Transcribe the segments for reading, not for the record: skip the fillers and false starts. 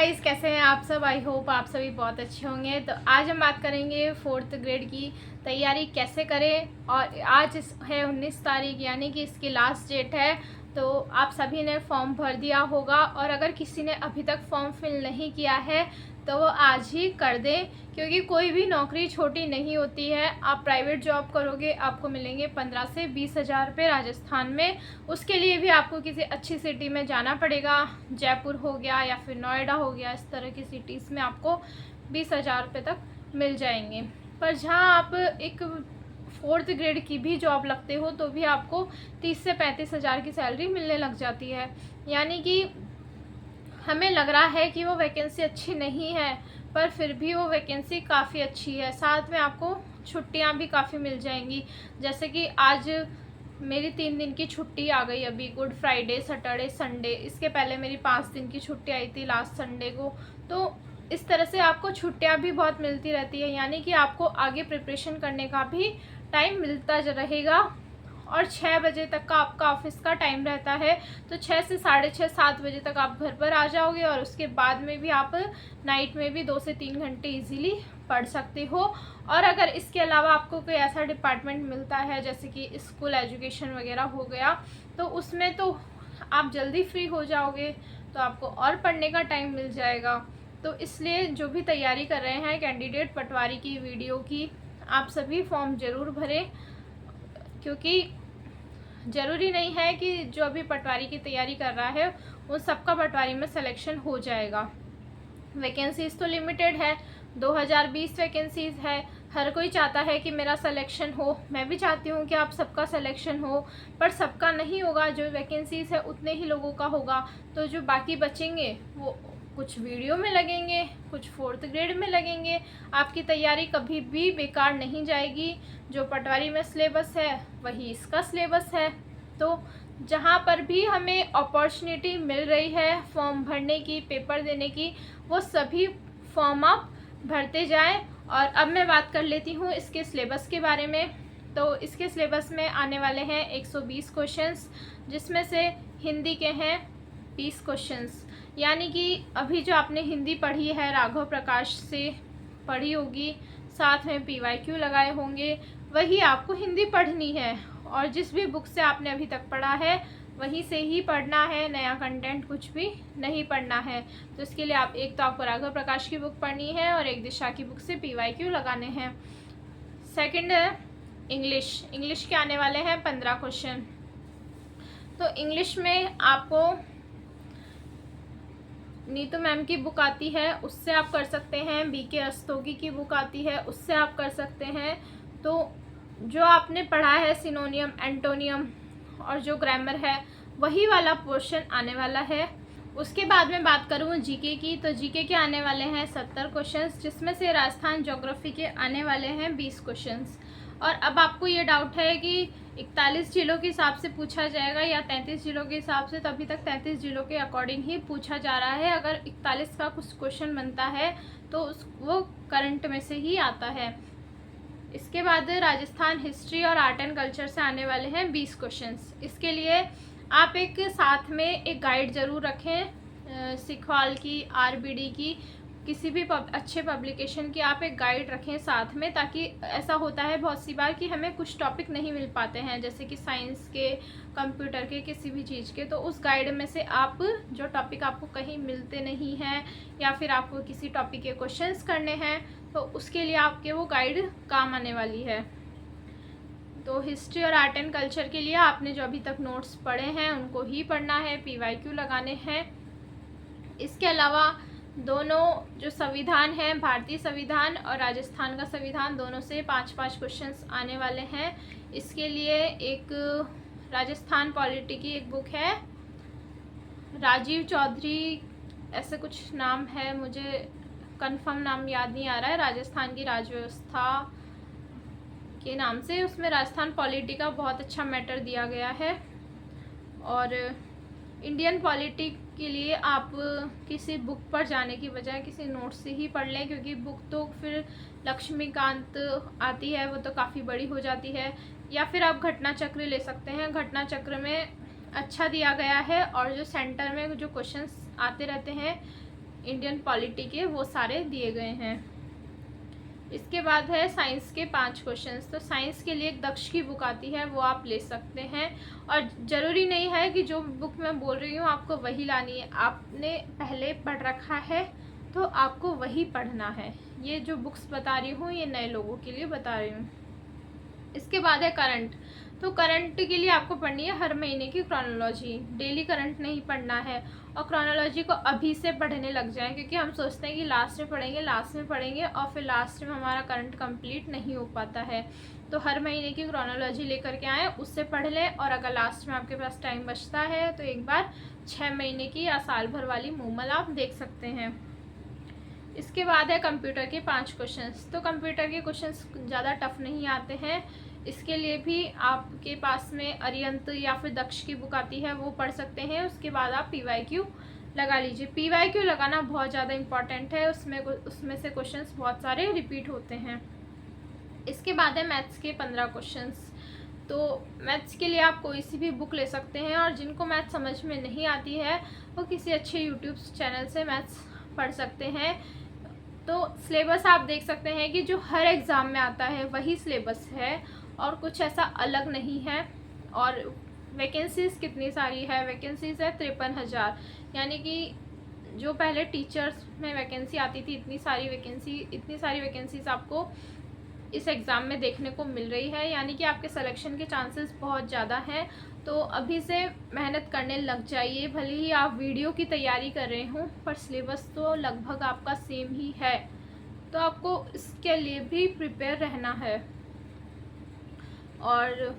Guys, कैसे हैं आप सब। आई होप आप सभी बहुत अच्छे होंगे। तो आज हम बात करेंगे 4th ग्रेड की तैयारी कैसे करें। और आज है 19 तारीख, यानी कि इसकी लास्ट डेट है। तो आप सभी ने फॉर्म भर दिया होगा, और अगर किसी ने अभी तक फॉर्म फिल नहीं किया है तो वो आज ही कर दें, क्योंकि कोई भी नौकरी छोटी नहीं होती है। आप प्राइवेट जॉब करोगे, आपको मिलेंगे 15 से 20 हज़ार रुपये राजस्थान में। उसके लिए भी आपको किसी अच्छी सिटी में जाना पड़ेगा। जयपुर हो गया या फिर नोएडा हो गया, इस तरह की सिटीज़ में आपको 20 हज़ार रुपये तक मिल जाएंगे। पर जहाँ आप एक 4th ग्रेड की भी जॉब लगते हो तो भी आपको 30 से 35 हज़ार की सैलरी मिलने लग जाती है। यानी कि हमें लग रहा है कि वो वैकेंसी अच्छी नहीं है, पर फिर भी वो वैकेंसी काफ़ी अच्छी है। साथ में आपको छुट्टियां भी काफ़ी मिल जाएंगी। जैसे कि आज मेरी 3 दिन की छुट्टी आ गई अभी, गुड फ्राइडे, सैटरडे, संडे। इसके पहले मेरी 5 दिन की छुट्टी आई थी लास्ट संडे को। तो इस तरह से आपको छुट्टियां भी बहुत मिलती रहती है, यानी कि आपको आगे प्रिपरेशन करने का भी टाइम मिलता रहेगा। और 6 बजे तक का आपका ऑफिस का टाइम रहता है, तो 6 से 6:30 7 बजे तक आप घर पर आ जाओगे। और उसके बाद में भी आप नाइट में भी 2 से 3 घंटे इजीली पढ़ सकते हो। और अगर इसके अलावा आपको कोई ऐसा डिपार्टमेंट मिलता है जैसे कि स्कूल एजुकेशन वगैरह हो गया, तो उसमें तो आप जल्दी फ्री हो जाओगे, तो आपको और पढ़ने का टाइम मिल जाएगा। तो इसलिए जो भी तैयारी कर रहे हैं कैंडिडेट पटवारी की, वीडियो की, आप सभी फॉर्म ज़रूर भरें, क्योंकि ज़रूरी नहीं है कि जो अभी पटवारी की तैयारी कर रहा है उन सबका पटवारी में सिलेक्शन हो जाएगा। वैकेंसीज़ तो लिमिटेड है, 2020 वैकेंसीज़ है। हर कोई चाहता है कि मेरा सिलेक्शन हो, मैं भी चाहती हूँ कि आप सबका सिलेक्शन हो, पर सबका नहीं होगा। जो वैकेंसीज़ है उतने ही लोगों का होगा। तो जो बाकी बचेंगे वो कुछ वीडियो में लगेंगे, कुछ 4th ग्रेड में लगेंगे। आपकी तैयारी कभी भी बेकार नहीं जाएगी। जो पटवारी में सिलेबस है वही इसका सिलेबस है। तो जहाँ पर भी हमें अपॉर्चुनिटी मिल रही है फॉर्म भरने की, पेपर देने की, वो सभी फॉर्म आप भरते जाएं। और अब मैं बात कर लेती हूँ इसके सिलेबस के बारे में। तो इसके सिलेबस में आने वाले हैं 120 क्वेश्चंस, जिसमें से हिंदी के हैं 20 क्वेश्चंस। यानी कि अभी जो आपने हिंदी पढ़ी है राघव प्रकाश से पढ़ी होगी, साथ में PYQ लगाए होंगे, वही आपको हिंदी पढ़नी है। और जिस भी बुक से आपने अभी तक पढ़ा है वहीं से ही पढ़ना है, नया कंटेंट कुछ भी नहीं पढ़ना है। तो इसके लिए आप एक तो आपको राघव प्रकाश की बुक पढ़नी है और एक दिशा की बुक से PYQ लगाने हैं। सेकंड है इंग्लिश के आने वाले हैं 15 क्वेश्चन। तो इंग्लिश में आपको नीतू मैम की बुक आती है, उससे आप कर सकते हैं। BK रस्तोगी की बुक आती है, उससे आप कर सकते हैं। तो जो आपने पढ़ा है सिनोनियम, एंटोनियम और जो ग्रामर है, वही वाला पोर्शन आने वाला है। उसके बाद में बात करूँ GK की, तो GK के आने वाले हैं 70 क्वेश्चंस, जिसमें से राजस्थान ज्योग्राफी के आने वाले हैं 20 क्वेश्चंस। और अब आपको ये डाउट है कि 41 जिलों के हिसाब से पूछा जाएगा या 33 जिलों के हिसाब से। तो अभी तक 33 जिलों के अकॉर्डिंग ही पूछा जा रहा है। अगर 41 का कुछ क्वेश्चन बनता है तो वो करंट में से ही आता है। इसके बाद राजस्थान हिस्ट्री और आर्ट एंड कल्चर से आने वाले हैं 20 क्वेश्चंस। इसके लिए आप एक साथ में एक गाइड ज़रूर रखें, सिखवाल की, RBD की, किसी भी अच्छे पब्लिकेशन की आप एक गाइड रखें साथ में। ताकि ऐसा होता है बहुत सी बार कि हमें कुछ टॉपिक नहीं मिल पाते हैं, जैसे कि साइंस के, कंप्यूटर के, किसी भी चीज़ के। तो उस गाइड में से आप जो टॉपिक आपको कहीं मिलते नहीं हैं या फिर आपको किसी टॉपिक के क्वेश्चंस करने हैं, तो उसके लिए आपके वो गाइड काम आने वाली है। तो हिस्ट्री और आर्ट एंड कल्चर के लिए आपने जो अभी तक नोट्स पढ़े हैं उनको ही पढ़ना है, PYQ लगाने हैं। इसके अलावा दोनों जो संविधान है, भारतीय संविधान और राजस्थान का संविधान, दोनों से 5-5 क्वेश्चंस आने वाले हैं। इसके लिए एक राजस्थान पॉलिटी की एक बुक है, राजीव चौधरी ऐसे कुछ नाम है, मुझे कंफर्म नाम याद नहीं आ रहा है, राजस्थान की राजव्यवस्था के नाम से। उसमें राजस्थान पॉलिटी का बहुत अच्छा मैटर दिया गया है। और इंडियन पॉलिटी के लिए आप किसी बुक पर जाने की बजाय किसी नोट से ही पढ़ लें, क्योंकि बुक तो फिर लक्ष्मीकांत आती है, वो तो काफ़ी बड़ी हो जाती है। या फिर आप घटना चक्र ले सकते हैं, घटना चक्र में अच्छा दिया गया है। और जो सेंटर में जो क्वेश्चंस आते रहते हैं इंडियन पॉलिटी के, वो सारे दिए गए हैं। इसके बाद है साइंस के 5 क्वेश्चंस। तो साइंस के लिए एक दक्ष की बुक आती है, वो आप ले सकते हैं। और ज़रूरी नहीं है कि जो बुक मैं बोल रही हूँ आपको वही लानी है, आपने पहले पढ़ रखा है तो आपको वही पढ़ना है। ये जो बुक्स बता रही हूँ ये नए लोगों के लिए बता रही हूँ। इसके बाद है करंट। तो करंट के लिए आपको पढ़नी है हर महीने की क्रोनोलॉजी, डेली करंट नहीं पढ़ना है। और क्रोनोलॉजी को अभी से पढ़ने लग जाएं, क्योंकि हम सोचते हैं कि लास्ट में पढ़ेंगे और फिर लास्ट में हमारा करंट कंप्लीट नहीं हो पाता है। तो हर महीने की क्रोनोलॉजी लेकर के आएँ, उससे पढ़ लें। और अगर लास्ट में आपके पास टाइम बचता है तो एक बार 6 महीने की या साल भर वाली मूमल आप देख सकते हैं। इसके बाद है कंप्यूटर के 5 क्वेश्चंस। तो कंप्यूटर के क्वेश्चंस ज़्यादा टफ नहीं आते हैं। इसके लिए भी आपके पास में अरिहंत या फिर दक्ष की बुक आती है, वो पढ़ सकते हैं। उसके बाद आप PYQ लगा लीजिए। PYQ लगाना बहुत ज़्यादा इम्पॉर्टेंट है, उसमें से क्वेश्चंस बहुत सारे रिपीट होते हैं। इसके बाद है मैथ्स के 15 क्वेश्चंस। तो मैथ्स के लिए आप कोई सी भी बुक ले सकते हैं, और जिनको मैथ्स समझ में नहीं आती है वो किसी अच्छे यूट्यूब चैनल से मैथ्स पढ़ सकते हैं। तो सिलेबस आप देख सकते हैं कि जो हर एग्ज़ाम में आता है वही सिलेबस है, और कुछ ऐसा अलग नहीं है। और वैकेंसीज़ कितनी सारी है, वैकेंसीज़ है 53,000। यानी कि जो पहले टीचर्स में वैकेंसी आती थी, इतनी सारी वैकेंसीज़ आपको इस एग्ज़ाम में देखने को मिल रही है। यानी कि आपके सिलेक्शन के चांसेस बहुत ज़्यादा हैं। तो अभी से मेहनत करने लग जाइए। भले ही आप वीडियो की तैयारी कर रहे हों, पर सिलेबस तो लगभग आपका सेम ही है, तो आपको इसके लिए भी प्रिपेयर रहना है। और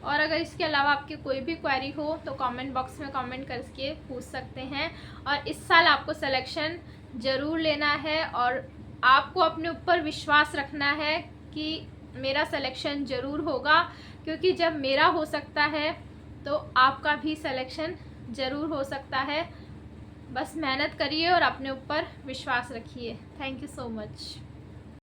अगर इसके अलावा आपकी कोई भी क्वेरी हो तो कमेंट बॉक्स में कमेंट करके पूछ सकते हैं। और इस साल आपको सिलेक्शन ज़रूर लेना है, और आपको अपने ऊपर विश्वास रखना है कि मेरा सिलेक्शन ज़रूर होगा, क्योंकि जब मेरा हो सकता है तो आपका भी सिलेक्शन ज़रूर हो सकता है। बस मेहनत करिए और अपने ऊपर विश्वास रखिए। Thank you so much.